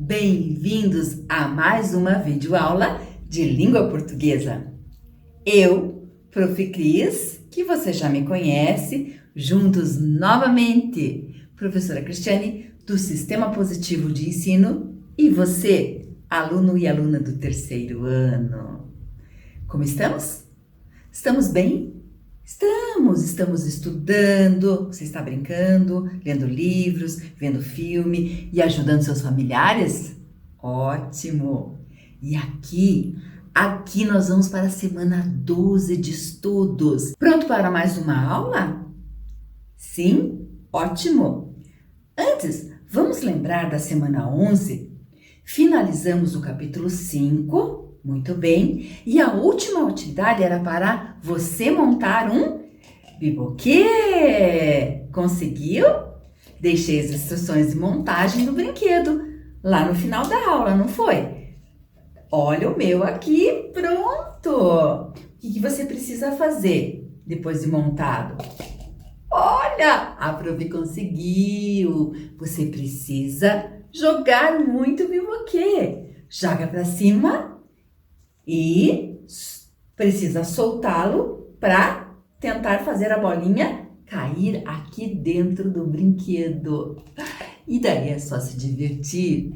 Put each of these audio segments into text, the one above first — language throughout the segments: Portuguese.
Bem-vindos a mais uma videoaula de língua portuguesa. Eu, Prof. Cris, que você já me conhece, juntos novamente, professora Cristiane, do Sistema Positivo de Ensino, e você, aluno e aluna do terceiro ano. Como estamos? Estamos bem? Estamos estudando, você está brincando, lendo livros, vendo filme e ajudando seus familiares? Ótimo! E aqui nós vamos para a semana 12 de estudos. Pronto para mais uma aula? Sim? Ótimo! Antes, vamos lembrar da semana 11? Finalizamos o capítulo 5. Muito bem. E a última atividade era para você montar um biboquê. Conseguiu? Deixei as instruções de montagem do brinquedo lá no final da aula, não foi? Olha o meu aqui, pronto! O que você precisa fazer depois de montado? Olha, a Prof conseguiu! Você precisa jogar muito biboquê. Joga para cima. E precisa soltá-lo para tentar fazer a bolinha cair aqui dentro do brinquedo. E daí é só se divertir.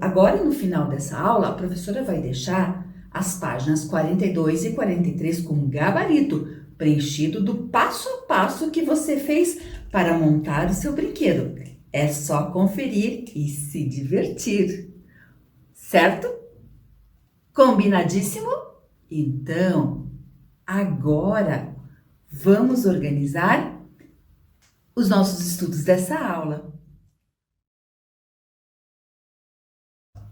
Agora, no final dessa aula, a professora vai deixar as páginas 42 e 43 com gabarito, preenchido do passo a passo que você fez para montar o seu brinquedo. É só conferir e se divertir. Certo? Combinadíssimo? Então, agora vamos organizar os nossos estudos dessa aula.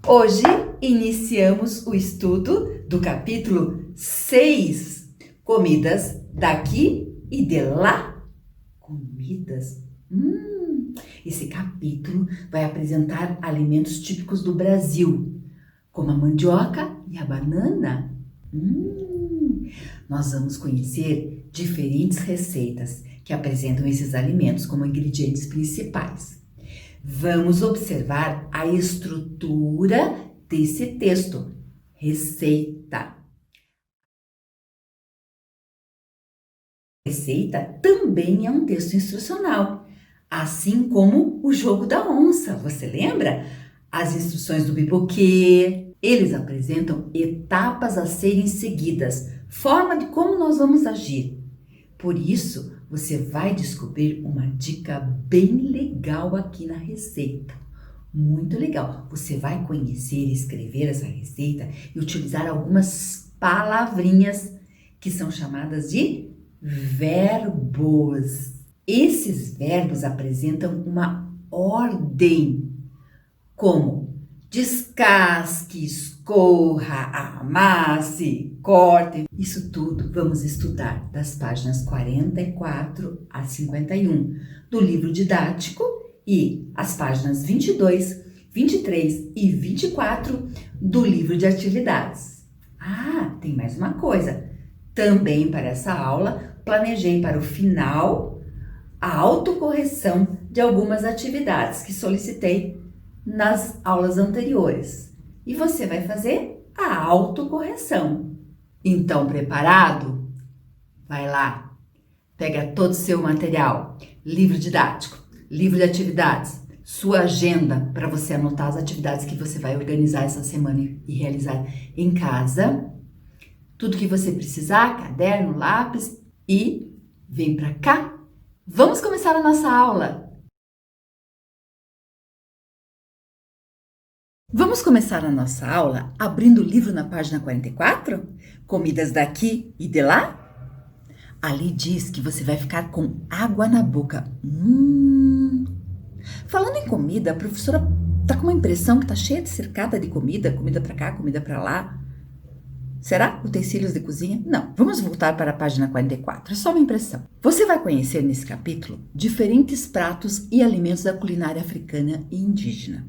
Hoje iniciamos o estudo do capítulo 6, comidas daqui e de lá. Comidas? Esse capítulo vai apresentar alimentos típicos do Brasil, como a mandioca e a banana. Nós vamos conhecer diferentes receitas que apresentam esses alimentos como ingredientes principais. Vamos observar a estrutura desse texto. Receita. Receita também é um texto instrucional, assim como o jogo da onça. Você lembra? As instruções do biboquê, eles apresentam etapas a serem seguidas, forma de como nós vamos agir. Por isso, você vai descobrir uma dica bem legal aqui na receita. Muito legal. Você vai conhecer e escrever essa receita e utilizar algumas palavrinhas que são chamadas de verbos. Esses verbos apresentam uma ordem, como descasque, escorra, amasse, corte. Isso tudo vamos estudar das páginas 44 a 51 do livro didático e as páginas 22, 23 e 24 do livro de atividades. Tem mais uma coisa. Também para essa aula, planejei para o final a autocorreção de algumas atividades que solicitei nas aulas anteriores. E você vai fazer a autocorreção. Então, preparado? Vai lá, pega todo o seu material, livro didático, livro de atividades, sua agenda para você anotar as atividades que você vai organizar essa semana e realizar em casa. Tudo que você precisar, caderno, lápis, e vem para cá. Vamos começar a nossa aula. Vamos começar a nossa aula abrindo o livro na página 44? Comidas daqui e de lá? Ali diz que você vai ficar com água na boca. Falando em comida, a professora tá com uma impressão que tá cheia de cercada de comida, comida para cá, comida para lá. Será utensílios de cozinha? Não, vamos voltar para a página 44, é só uma impressão. Você vai conhecer nesse capítulo diferentes pratos e alimentos da culinária africana e indígena,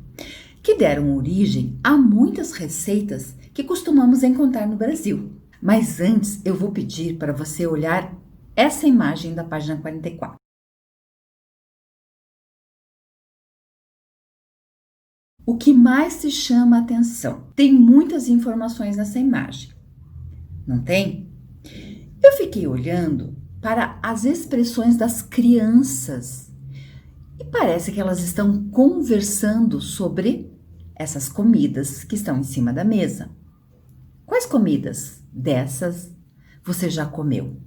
que deram origem a muitas receitas que costumamos encontrar no Brasil. Mas antes eu vou pedir para você olhar essa imagem da página 44. O que mais te chama a atenção? Tem muitas informações nessa imagem, não tem? Eu fiquei olhando para as expressões das crianças e parece que elas estão conversando sobre essas comidas que estão em cima da mesa. Quais comidas dessas você já comeu?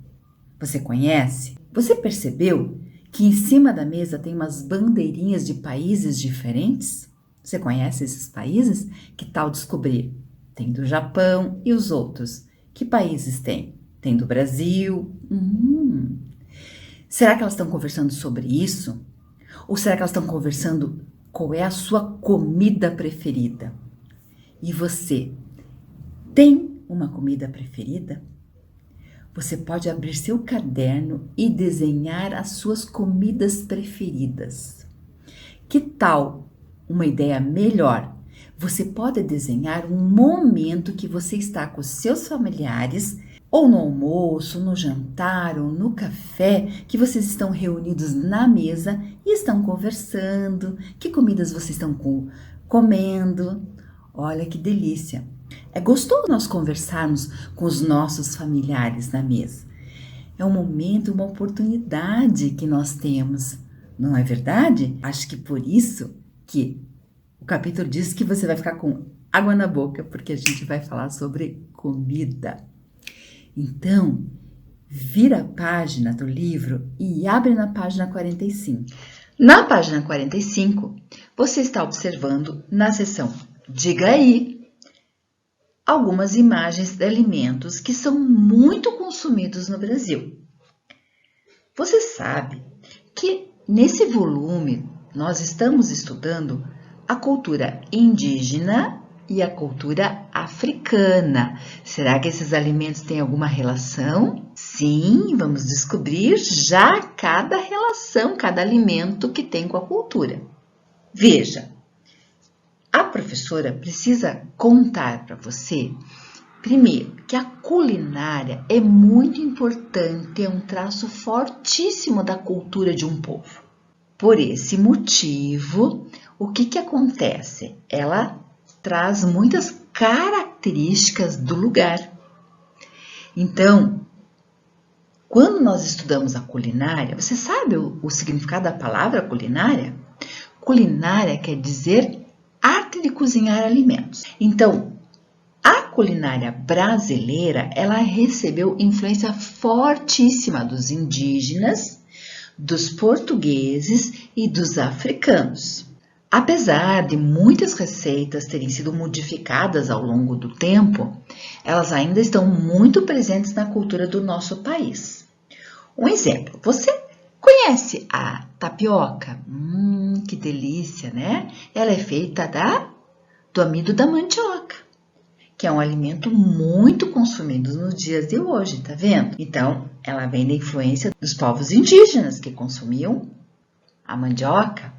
Você conhece? Você percebeu que em cima da mesa tem umas bandeirinhas de países diferentes? Você conhece esses países? Que tal descobrir? Tem do Japão e os outros. Que países tem? Tem do Brasil? Será que elas estão conversando sobre isso? Ou será que elas estão conversando qual é a sua comida preferida? E você tem uma comida preferida? Você pode abrir seu caderno e desenhar as suas comidas preferidas. Que tal uma ideia melhor? Você pode desenhar um momento que você está com seus familiares, ou no almoço, no jantar, ou no café, que vocês estão reunidos na mesa e estão conversando. Que comidas vocês estão comendo? Olha que delícia! É gostoso nós conversarmos com os nossos familiares na mesa. É um momento, uma oportunidade que nós temos, não é verdade? Acho que por isso que o capítulo diz que você vai ficar com água na boca, porque a gente vai falar sobre comida. Então, vira a página do livro e abre na página 45. Na página 45, você está observando na seção Diga aí algumas imagens de alimentos que são muito consumidos no Brasil. Você sabe que nesse volume nós estamos estudando a cultura indígena e a cultura africana. Será que esses alimentos têm alguma relação? Sim, vamos descobrir já cada relação, cada alimento que tem com a cultura. Veja, a professora precisa contar para você, primeiro, que a culinária é muito importante, é um traço fortíssimo da cultura de um povo. Por esse motivo, o que acontece? Ela traz muitas características do lugar. Então, quando nós estudamos a culinária, você sabe o significado da palavra culinária? Culinária quer dizer arte de cozinhar alimentos. Então, a culinária brasileira, ela recebeu influência fortíssima dos indígenas, dos portugueses e dos africanos. Apesar de muitas receitas terem sido modificadas ao longo do tempo, elas ainda estão muito presentes na cultura do nosso país. Um exemplo, você conhece a tapioca? Que delícia, né? Ela é feita do amido da mandioca, que é um alimento muito consumido nos dias de hoje, tá vendo? Então, ela vem da influência dos povos indígenas que consumiam a mandioca.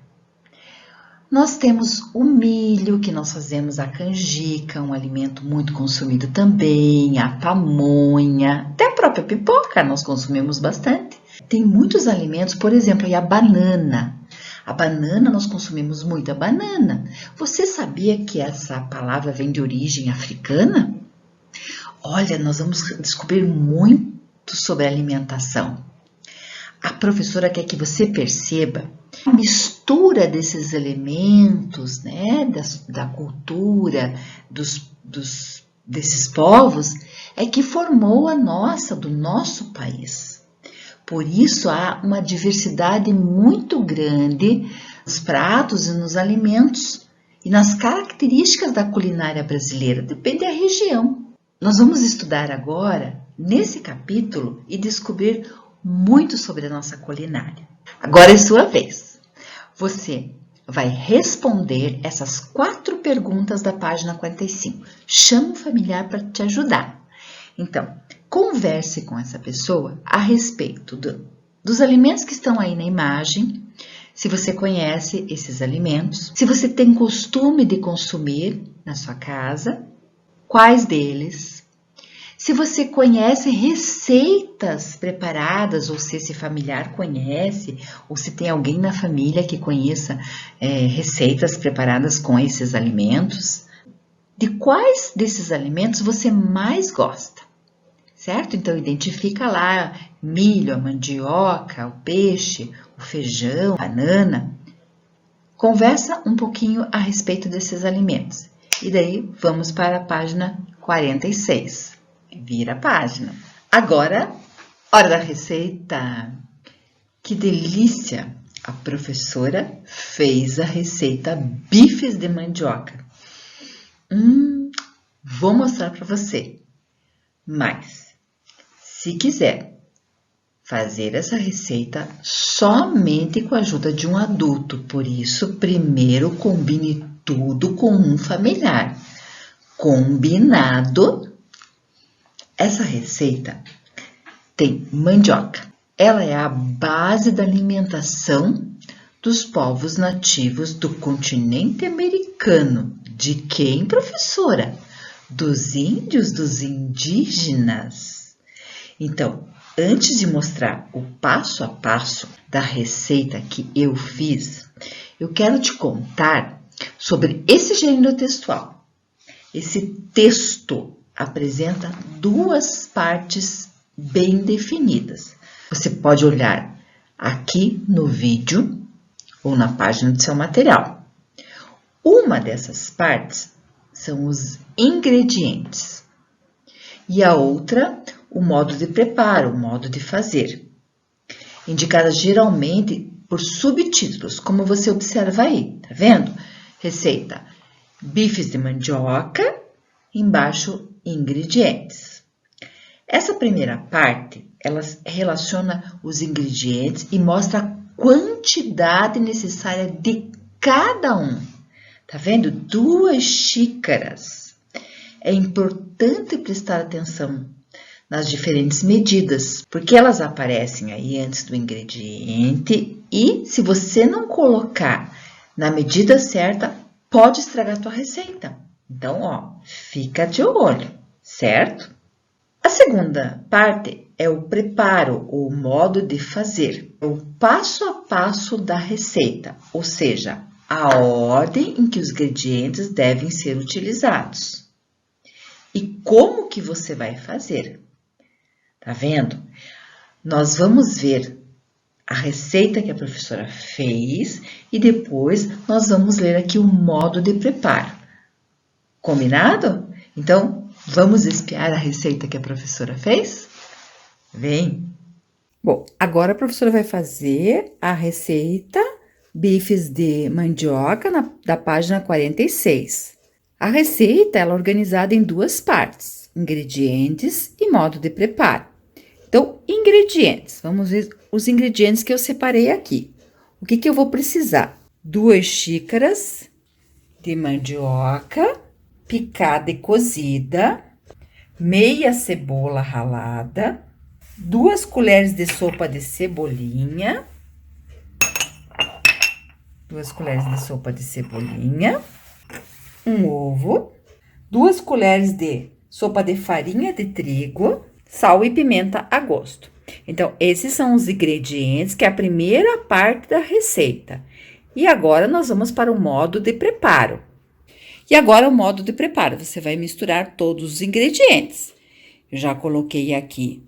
Nós temos o milho, que nós fazemos a canjica, um alimento muito consumido também, a pamonha, até a própria pipoca nós consumimos bastante. Tem muitos alimentos, por exemplo, a banana. A banana, nós consumimos muita banana. Você sabia que essa palavra vem de origem africana? Olha, nós vamos descobrir muito sobre alimentação. A professora quer que você perceba a mistura desses elementos, né, da cultura, desses povos, é que formou do nosso país. Por isso, há uma diversidade muito grande nos pratos e nos alimentos e nas características da culinária brasileira, depende da região. Nós vamos estudar agora, nesse capítulo, e descobrir muito sobre a nossa culinária. Agora é sua vez. Você vai responder essas 4 perguntas da página 45. Chama um familiar para te ajudar. Então, converse com essa pessoa a respeito dos alimentos que estão aí na imagem, se você conhece esses alimentos, se você tem costume de consumir na sua casa, quais deles, se você conhece receitas preparadas, ou se esse familiar conhece, ou se tem alguém na família que conheça receitas preparadas com esses alimentos. De quais desses alimentos você mais gosta, certo? Então, identifica lá milho, a mandioca, o peixe, o feijão, a banana. Conversa um pouquinho a respeito desses alimentos. E daí, vamos para a página 46. Vira a página. Agora, hora da receita. Que delícia! A professora fez a receita bifes de mandioca. Vou mostrar para você. Mas, se quiser fazer essa receita somente com a ajuda de um adulto, por isso, primeiro combine tudo com um familiar. Combinado? Essa receita tem mandioca. Ela é a base da alimentação dos povos nativos do continente americano. De quem, professora? Dos índios, dos indígenas. Então, antes de mostrar o passo a passo da receita que eu fiz, eu quero te contar sobre esse gênero textual. Esse texto apresenta duas partes bem definidas. Você pode olhar aqui no vídeo ou na página do seu material. Uma dessas partes são os ingredientes e a outra, o modo de preparo, o modo de fazer, indicada geralmente por subtítulos, como você observa aí, tá vendo? Receita: bifes de mandioca, embaixo ingredientes. Essa primeira parte, ela relaciona os ingredientes e mostra a quantidade necessária de cada um. Tá vendo? 2 xícaras. É importante prestar atenção nas diferentes medidas, porque elas aparecem aí antes do ingrediente e se você não colocar na medida certa, pode estragar a tua receita. Então, ó, fica de olho, certo? A segunda parte é o preparo, o modo de fazer, o passo a passo da receita, ou seja, a ordem em que os ingredientes devem ser utilizados. E como que você vai fazer? Tá vendo? Nós vamos ver a receita que a professora fez e depois nós vamos ler aqui o modo de preparo. Combinado? Então, vamos espiar a receita que a professora fez? Vem! Bom, agora a professora vai fazer a receita bifes de mandioca da página 46. A receita ela é organizada em 2 partes, ingredientes e modo de preparo. Então, ingredientes, vamos ver os ingredientes que eu separei aqui. O que eu vou precisar? 2 xícaras de mandioca picada e cozida, meia cebola ralada, 2 colheres de sopa de cebolinha, 2 colheres de sopa de cebolinha, um ovo, 2 colheres de sopa de farinha de trigo, sal e pimenta a gosto. Então, esses são os ingredientes que é a primeira parte da receita. E agora, nós vamos para o modo de preparo. E agora, o modo de preparo, você vai misturar todos os ingredientes. Eu já coloquei aqui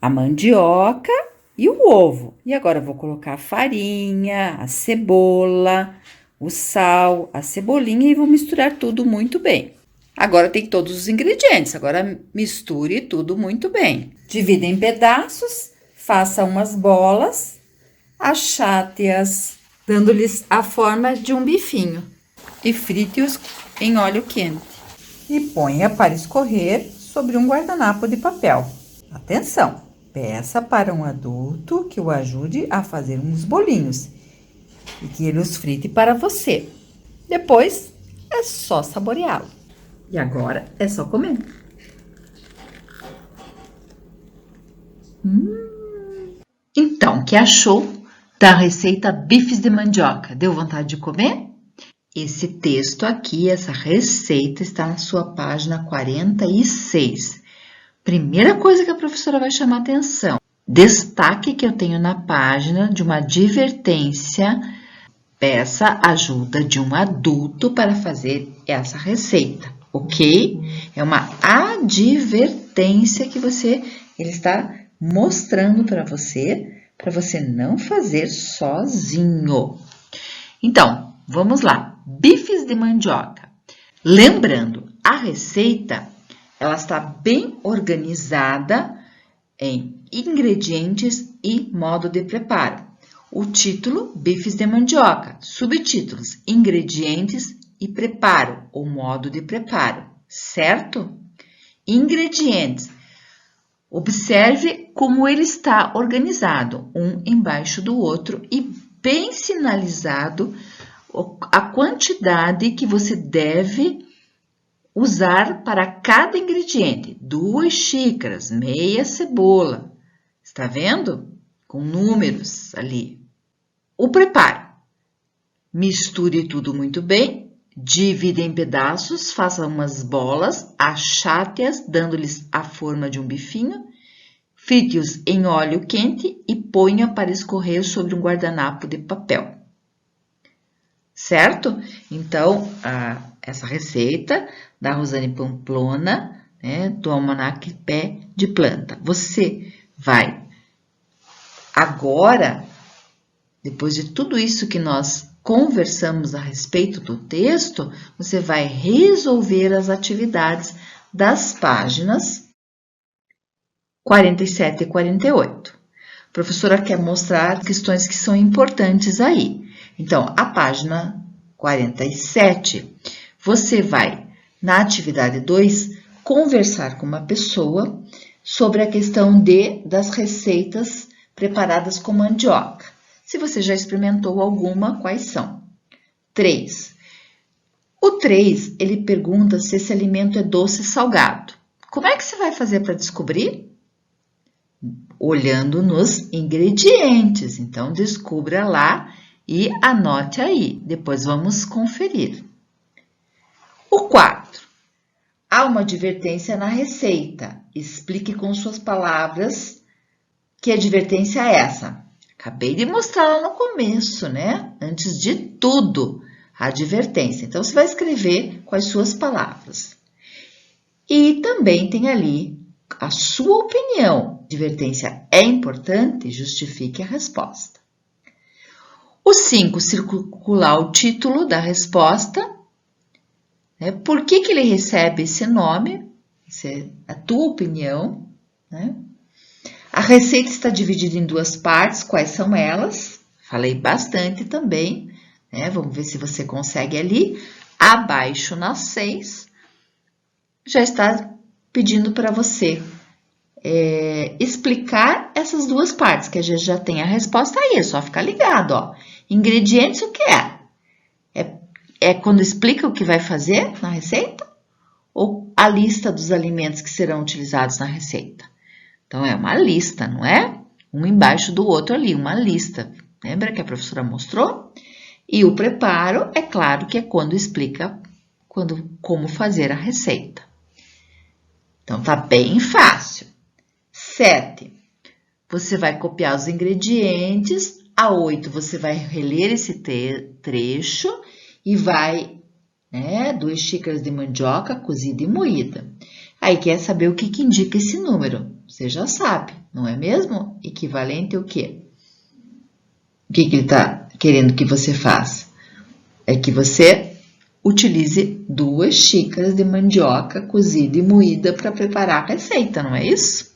a mandioca e o ovo. E agora, eu vou colocar a farinha, a cebola, o sal, a cebolinha e vou misturar tudo muito bem. Agora, tem todos os ingredientes. Agora, misture tudo muito bem. Divida em pedaços, faça umas bolas, achate-as, dando-lhes a forma de um bifinho. E frite-os em óleo quente. E ponha para escorrer sobre um guardanapo de papel. Atenção! Peça para um adulto que o ajude a fazer uns bolinhos e que ele os frite para você. Depois, é só saboreá-lo. E agora, é só comer. Então, o que achou da receita bifes de mandioca? Deu vontade de comer? Esse texto aqui, essa receita, está na sua página 46. Primeira coisa que a professora vai chamar atenção, destaque que eu tenho na página de uma advertência. Peça ajuda de um adulto para fazer essa receita, ok? É uma advertência que ele está mostrando para você não fazer sozinho. Então, vamos lá. Bifes de mandioca. Lembrando, a receita, ela está bem organizada em ingredientes e modo de preparo. O título, bifes de mandioca. Subtítulos, ingredientes e preparo, ou modo de preparo, certo? Ingredientes. Observe como ele está organizado, um embaixo do outro e bem sinalizado a quantidade que você deve usar para cada ingrediente. 2 xícaras, meia cebola. Está vendo? Com números ali. O preparo. Misture tudo muito bem, divida em pedaços, faça umas bolas, achate-as, dando-lhes a forma de um bifinho, frite-os em óleo quente e ponha para escorrer sobre um guardanapo de papel. Certo? Então, essa receita da Rosane Pamplona, né, do Almanaque Pé de Planta. Você vai agora, depois de tudo isso que nós conversamos a respeito do texto, você vai resolver as atividades das páginas 47 e 48. A professora quer mostrar questões que são importantes aí. Então, a página 47, você vai, na atividade 2, conversar com uma pessoa sobre a questão das receitas preparadas com mandioca. Se você já experimentou alguma, quais são? 3. O 3, ele pergunta se esse alimento é doce ou salgado. Como é que você vai fazer para descobrir? Olhando nos ingredientes. Então, descubra lá e anote aí. Depois vamos conferir. O 4. Há uma advertência na receita. Explique com suas palavras que advertência é essa. Acabei de mostrar lá no começo, né? Antes de tudo, a advertência. Então, você vai escrever com as suas palavras. E também tem ali a sua opinião. A advertência é importante? Justifique a resposta. O 5, circular o título da resposta. Né? Por que ele recebe esse nome? Essa é a tua opinião, né? A receita está dividida em 2 partes. Quais são elas? Falei bastante também, né? Vamos ver se você consegue ali. Abaixo na 6, já está pedindo para você explicar essas 2 partes, que a gente já tem a resposta aí, é só ficar ligado, ó. Ingredientes, o que é? É quando explica o que vai fazer na receita? Ou a lista dos alimentos que serão utilizados na receita? Então, é uma lista, não é? Um embaixo do outro ali, uma lista. Lembra que a professora mostrou? E o preparo, é claro que é quando explica como fazer a receita. Então, tá bem fácil. 7. Você vai copiar os ingredientes. A 8, você vai reler esse trecho e vai, 2 xícaras de mandioca cozida e moída. Aí, quer saber o que indica esse número? Você já sabe, não é mesmo? Equivalente ao quê? O que ele está querendo que você faça? É que você utilize 2 xícaras de mandioca cozida e moída para preparar a receita, não é isso?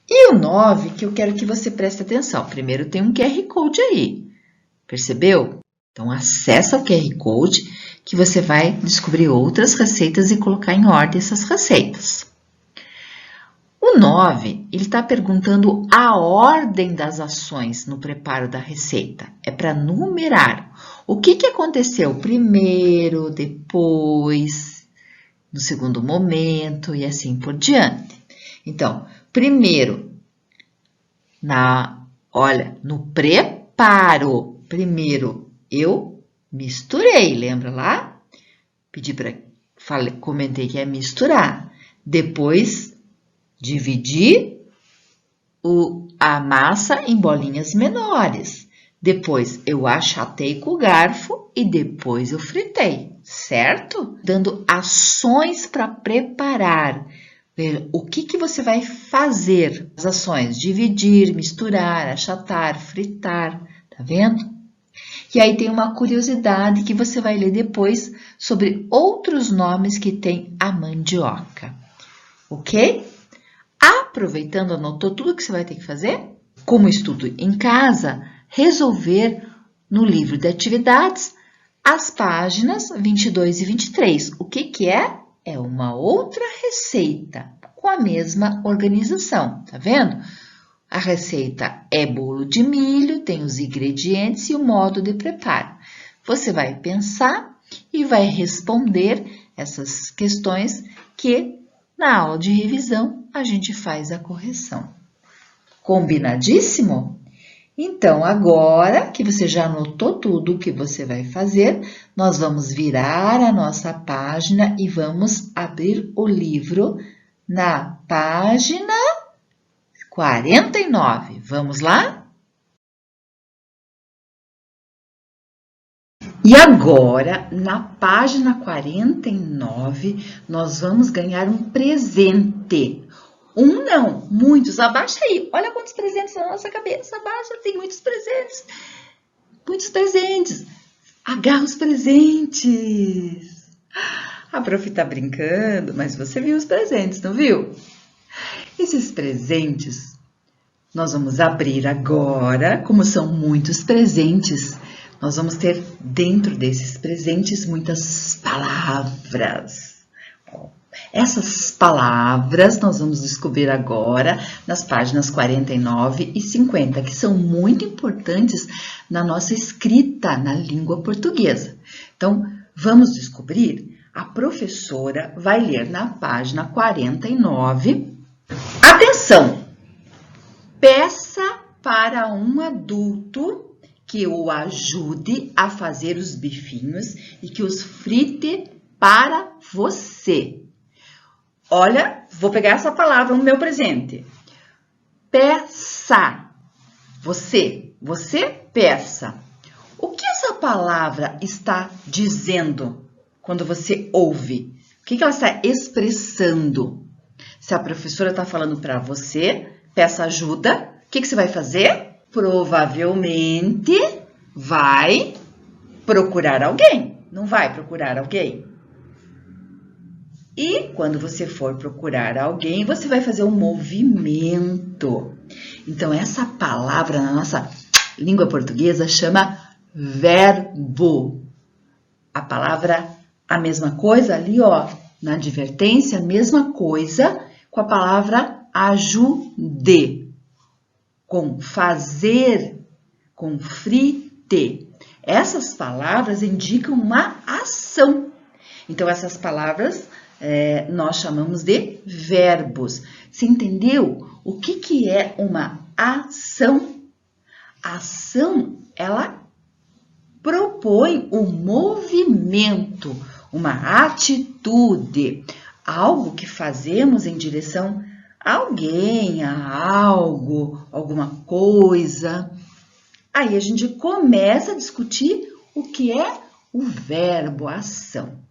E o 9, que eu quero que você preste atenção. Primeiro tem um QR Code aí, percebeu? Então, acessa o QR Code que você vai descobrir outras receitas e colocar em ordem essas receitas. O 9, ele está perguntando a ordem das ações no preparo da receita. É para numerar. O que aconteceu primeiro, depois, no segundo momento e assim por diante. Então, primeiro, no preparo, primeiro eu misturei, lembra lá? Comentei que é misturar. Depois, dividi a massa em bolinhas menores. Depois, eu achatei com o garfo e depois eu fritei, certo? Dando ações para preparar. O que você vai fazer? As ações: dividir, misturar, achatar, fritar. Tá vendo? E aí tem uma curiosidade que você vai ler depois sobre outros nomes que tem a mandioca. Ok? Aproveitando, anotou tudo que você vai ter que fazer? Como estudo em casa, resolver no livro de atividades as páginas 22 e 23. O que é? É uma outra receita com a mesma organização, tá vendo? A receita é bolo de milho, tem os ingredientes e o modo de preparo. Você vai pensar e vai responder essas questões que na aula de revisão a gente faz a correção. Combinadíssimo? Então, agora que você já anotou tudo o que você vai fazer, nós vamos virar a nossa página e vamos abrir o livro na página 49. Vamos lá? E agora, na página 49, nós vamos ganhar um presente. Um não, muitos. Abaixa aí. Olha quantos presentes na nossa cabeça. Abaixa, tem muitos presentes. Muitos presentes. Agarra os presentes. A prof tá brincando, mas você viu os presentes, não viu? Esses presentes nós vamos abrir agora. Como são muitos presentes, nós vamos ter dentro desses presentes muitas palavras. Essas palavras nós vamos descobrir agora nas páginas 49 e 50, que são muito importantes na nossa escrita na língua portuguesa. Então, vamos descobrir. A professora vai ler na página 49. Atenção! Peça para um adulto que o ajude a fazer os bifinhos e que os frite para você. Olha, vou pegar essa palavra no meu presente. Peça. Você peça. O que essa palavra está dizendo quando você ouve? O que ela está expressando? Se a professora está falando para você, peça ajuda, o que você vai fazer? Provavelmente vai procurar alguém. Não vai procurar alguém? E quando você for procurar alguém, você vai fazer um movimento. Então, essa palavra na nossa língua portuguesa chama verbo. A palavra, a mesma coisa ali, ó, na advertência, a mesma coisa com a palavra ajude. Com fazer, com frite. Essas palavras indicam uma ação. Então, essas palavras nós chamamos de verbos. Você entendeu o que é uma ação? A ação, ela propõe um movimento, uma atitude, algo que fazemos em direção a alguém, a algo, alguma coisa. Aí a gente começa a discutir o que é o verbo, a ação.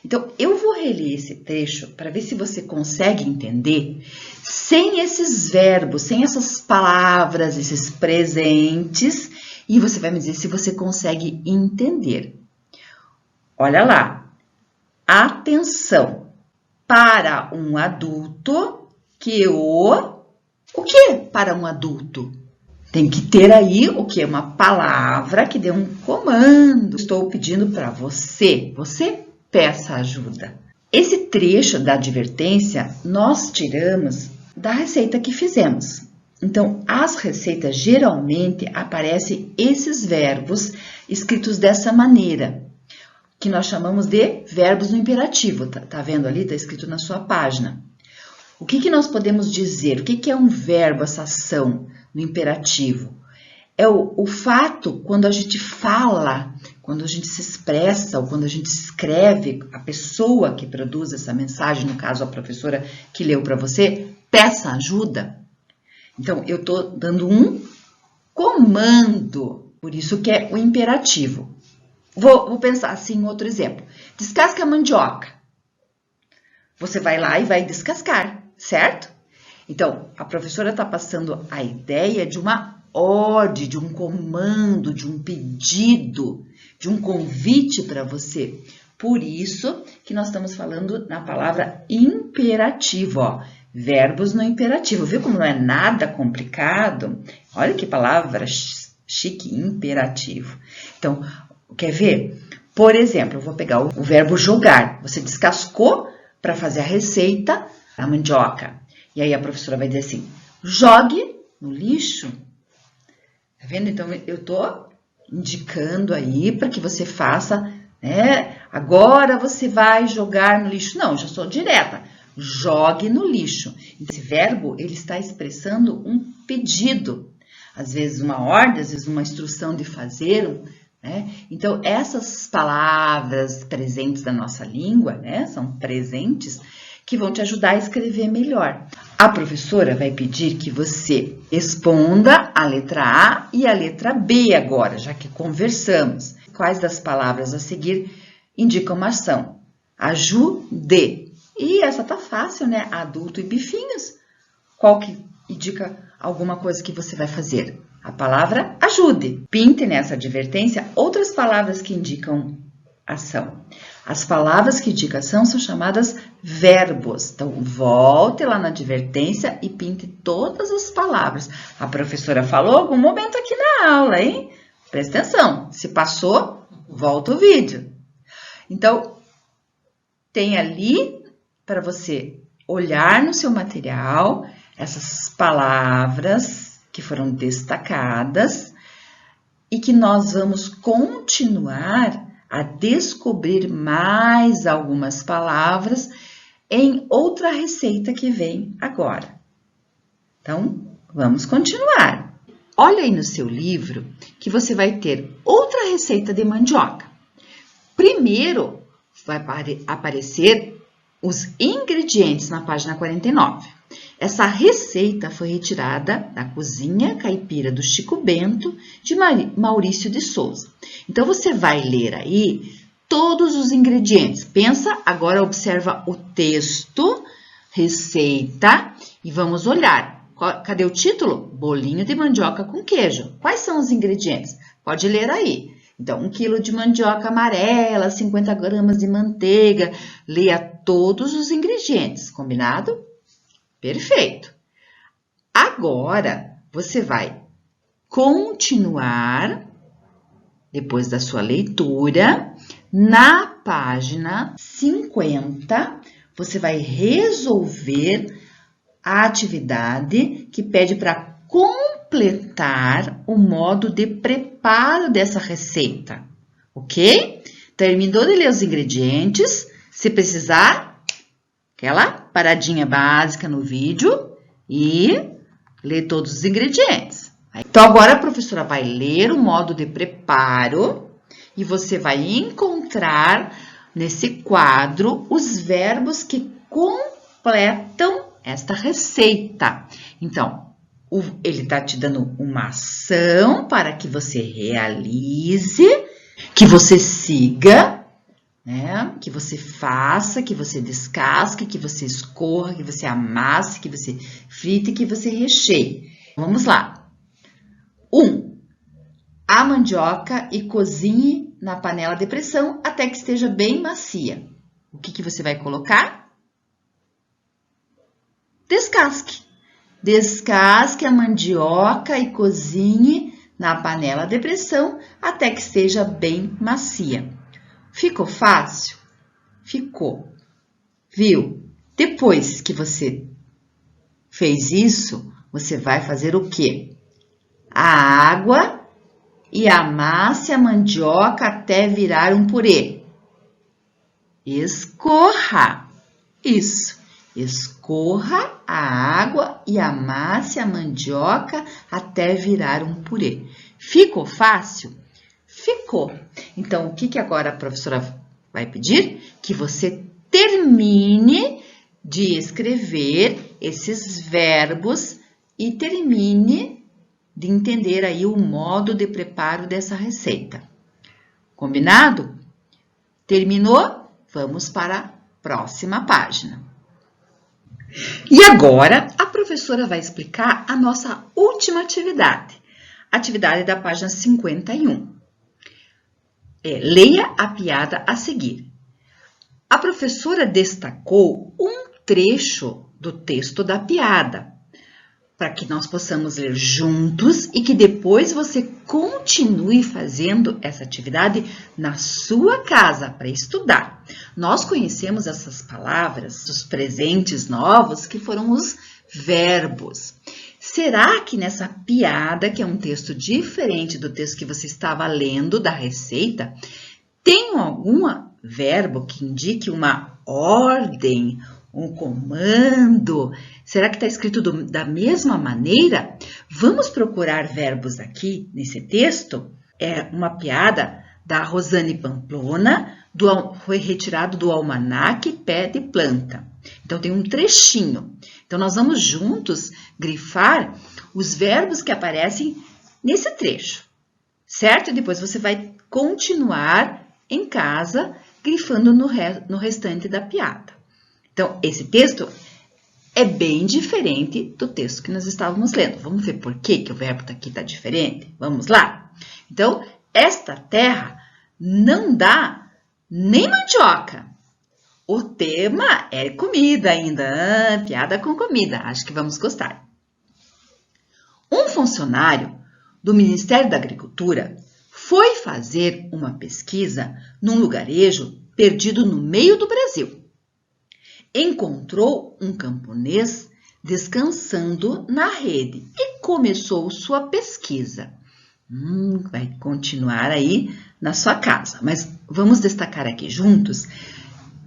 Então, eu vou reler esse trecho para ver se você consegue entender sem esses verbos, sem essas palavras, esses presentes, e você vai me dizer se você consegue entender. Olha lá. Atenção. Para um adulto que o que para um adulto? Tem que ter aí o que? Uma palavra que dê um comando. Estou pedindo para você. Você peça ajuda. Esse trecho da advertência nós tiramos da receita que fizemos. Então, as receitas geralmente aparecem esses verbos escritos dessa maneira, que nós chamamos de verbos no imperativo. Tá vendo ali? Tá escrito na sua página. O que nós podemos dizer? O que é um verbo, essa ação no imperativo? É o fato quando a gente fala quando a gente se expressa ou quando a gente escreve, a pessoa que produz essa mensagem, no caso a professora que leu para você, peça ajuda. Então, eu estou dando um comando, por isso que é o imperativo. Vou pensar assim em outro exemplo. Descasca a mandioca. Você vai lá e vai descascar, certo? Então, a professora está passando a ideia de uma ordem, de um comando, de um pedido, de um convite para você. Por isso que nós estamos falando na palavra imperativo, ó. Verbos no imperativo. Viu como não é nada complicado? Olha que palavra chique, imperativo. Então, quer ver? Por exemplo, eu vou pegar o verbo jogar. Você descascou para fazer a receita da mandioca. E aí a professora vai dizer assim, jogue no lixo. Tá vendo? Então, eu tô indicando aí para que você faça, né? Agora você vai jogar no lixo. Não, já sou direta. Jogue no lixo. Esse verbo, ele está expressando um pedido. Às vezes uma ordem, às vezes uma instrução de fazer, né? Então, essas palavras presentes da nossa língua, né? São presentes que vão te ajudar a escrever melhor. A professora vai pedir que você responda a letra A e a letra B agora, já que conversamos. Quais das palavras a seguir indicam uma ação? Ajude. E essa tá fácil, né? Adulto e bifinhos. Qual que indica alguma coisa que você vai fazer? A palavra ajude. Pinte nessa advertência outras palavras que indicam ação. As palavras que indicam ação são chamadas verbos. Então, volte lá na advertência e pinte todas as palavras. A professora falou algum momento aqui na aula, hein? Presta atenção. Se passou, volta o vídeo. Então, tem ali para você olhar no seu material essas palavras que foram destacadas e que nós vamos continuar a descobrir mais algumas palavras em outra receita que vem agora. Então, vamos continuar. Olha aí no seu livro que você vai ter outra receita de mandioca. Primeiro, vai aparecer os ingredientes na página 49. Essa receita foi retirada da cozinha caipira do Chico Bento, de Maurício de Souza. Então, você vai ler aí todos os ingredientes. Pensa, agora observa o texto, receita, e vamos olhar. Cadê o título? Bolinho de mandioca com queijo. Quais são os ingredientes? Pode ler aí. Então, 1 quilo de mandioca amarela, 50 gramas de manteiga. Leia todos os ingredientes, combinado? Perfeito. Agora, você vai continuar, depois da sua leitura, na página 50, você vai resolver a atividade que pede para completar o modo de preparo dessa receita, ok? Terminou de ler os ingredientes, se precisar, aquela paradinha básica no vídeo e ler todos os ingredientes. Então, agora a professora vai ler o modo de preparo e você vai encontrar nesse quadro os verbos que completam esta receita. Então, ele está te dando uma ação para que você realize, que você siga, né? Que você faça, que você descasque, que você escorra, que você amasse, que você frite, que você recheie. Vamos lá. 1. A mandioca e cozinhe na panela de pressão até que esteja bem macia. O que você vai colocar? Descasque. Descasque a mandioca e cozinhe na panela de pressão até que esteja bem macia. Ficou fácil? Ficou. Viu? Depois que você fez isso, você vai fazer o quê? A água e amasse a mandioca até virar um purê. Escorra. Isso. Escorra a água e amasse a mandioca até virar um purê. Ficou fácil? ficou. Então, o que agora a professora vai pedir? Que você termine de escrever esses verbos e termine de entender aí o modo de preparo dessa receita. Combinado? Terminou? Vamos para a próxima página. E agora, a professora vai explicar a nossa última atividade. Atividade da página 51. Leia a piada a seguir. A professora destacou um trecho do texto da piada, para que nós possamos ler juntos e que depois você continue fazendo essa atividade na sua casa para estudar. Nós conhecemos essas palavras, os presentes novos, que foram os verbos. Será que nessa piada, que é um texto diferente do texto que você estava lendo da receita, tem algum verbo que indique uma ordem, um comando? Será que está escrito da mesma maneira? Vamos procurar verbos aqui nesse texto. É uma piada da Rosane Pamplona, foi retirado do almanaque Pé de Planta. Então, tem um trechinho. Então, nós vamos juntos grifar os verbos que aparecem nesse trecho, certo? E depois você vai continuar em casa grifando no restante da piada. Então, esse texto é bem diferente do texto que nós estávamos lendo. Vamos ver por que o verbo aqui está diferente? Vamos lá? Então, esta terra não dá nem mandioca. O tema é comida ainda, piada com comida. Acho que vamos gostar. Um funcionário do Ministério da Agricultura foi fazer uma pesquisa num lugarejo perdido no meio do Brasil. Encontrou um camponês descansando na rede e começou sua pesquisa. Vai continuar aí na sua casa, mas vamos destacar aqui juntos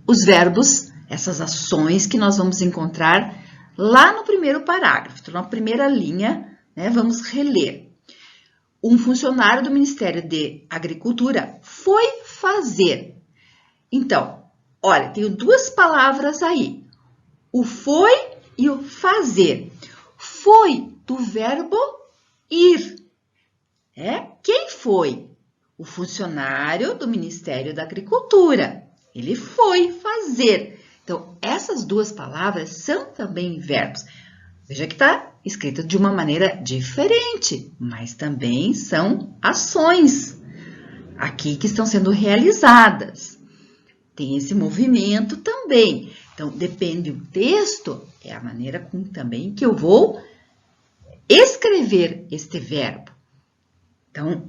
os verbos, essas ações que nós vamos encontrar lá no primeiro parágrafo. Então, na primeira linha, né, vamos reler. Um funcionário do Ministério de Agricultura foi fazer. Então, olha, tenho duas palavras aí. O foi e o fazer. Foi do verbo ir. Quem foi? O funcionário do Ministério da Agricultura. Ele foi fazer. Então, essas duas palavras são também verbos. Veja que está escrito de uma maneira diferente, mas também são ações aqui que estão sendo realizadas. Tem esse movimento também. Então, depende do texto, é a maneira também que eu vou escrever este verbo. Então,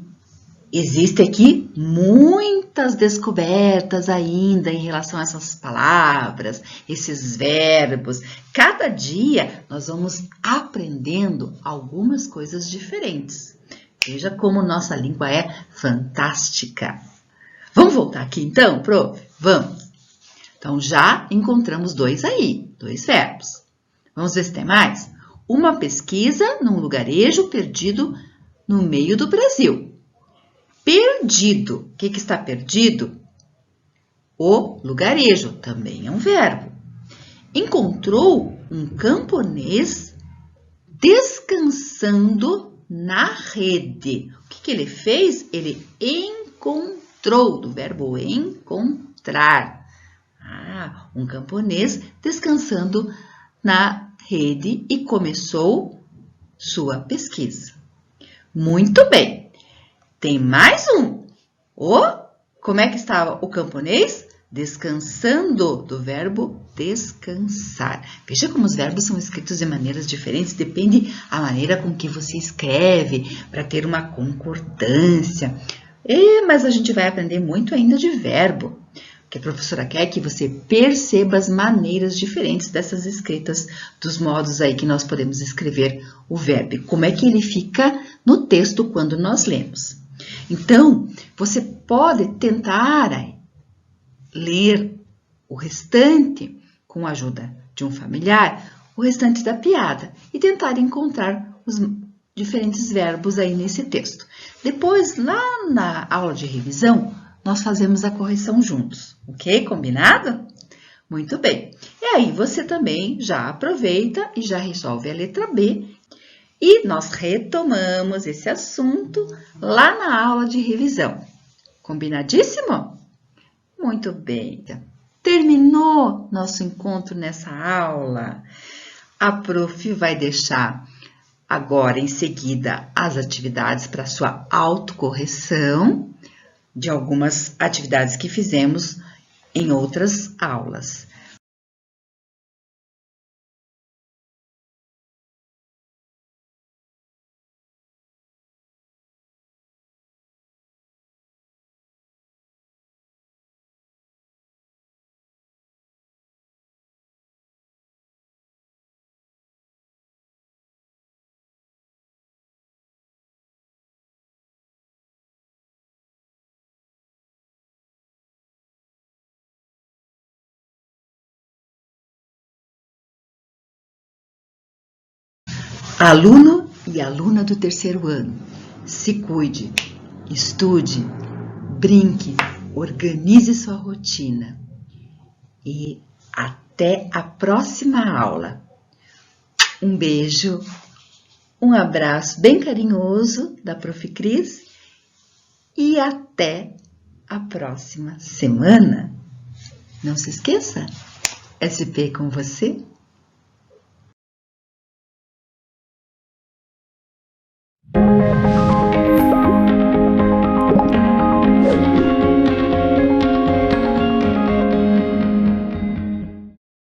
existem aqui muitas descobertas ainda em relação a essas palavras, esses verbos. Cada dia nós vamos aprendendo algumas coisas diferentes. Veja como nossa língua é fantástica. Vamos voltar aqui então, prof? Vamos. Então, já encontramos dois verbos. Vamos ver se tem mais? Uma pesquisa num lugarejo perdido no meio do Brasil. Perdido. O que está perdido? O lugarejo, também é um verbo. Encontrou um camponês descansando na rede. O que ele fez? Ele encontrou, do verbo encontrar. Um camponês descansando na rede e começou sua pesquisa. Muito bem. Tem mais um. Como é que estava o camponês? Descansando, do verbo descansar. Veja como os verbos são escritos de maneiras diferentes, depende a maneira com que você escreve, para ter uma concordância. Mas a gente vai aprender muito ainda de verbo. O que a professora quer é que você perceba as maneiras diferentes dessas escritas, dos modos aí que nós podemos escrever o verbo. Como é que ele fica no texto quando nós lemos. Então, você pode tentar ler o restante com a ajuda de um familiar, o restante da piada, e tentar encontrar os diferentes verbos aí nesse texto. Depois, lá na aula de revisão, nós fazemos a correção juntos, ok? Combinado? Muito bem. E aí, você também já aproveita e já resolve a letra B. E nós retomamos esse assunto lá na aula de revisão. Combinadíssimo? Muito bem. Terminou nosso encontro nessa aula. A prof vai deixar agora em seguida as atividades para sua autocorreção de algumas atividades que fizemos em outras aulas. Aluno e aluna do terceiro ano, se cuide, estude, brinque, organize sua rotina e até a próxima aula. Um beijo, um abraço bem carinhoso da Prof. Cris e até a próxima semana. Não se esqueça, SP com você.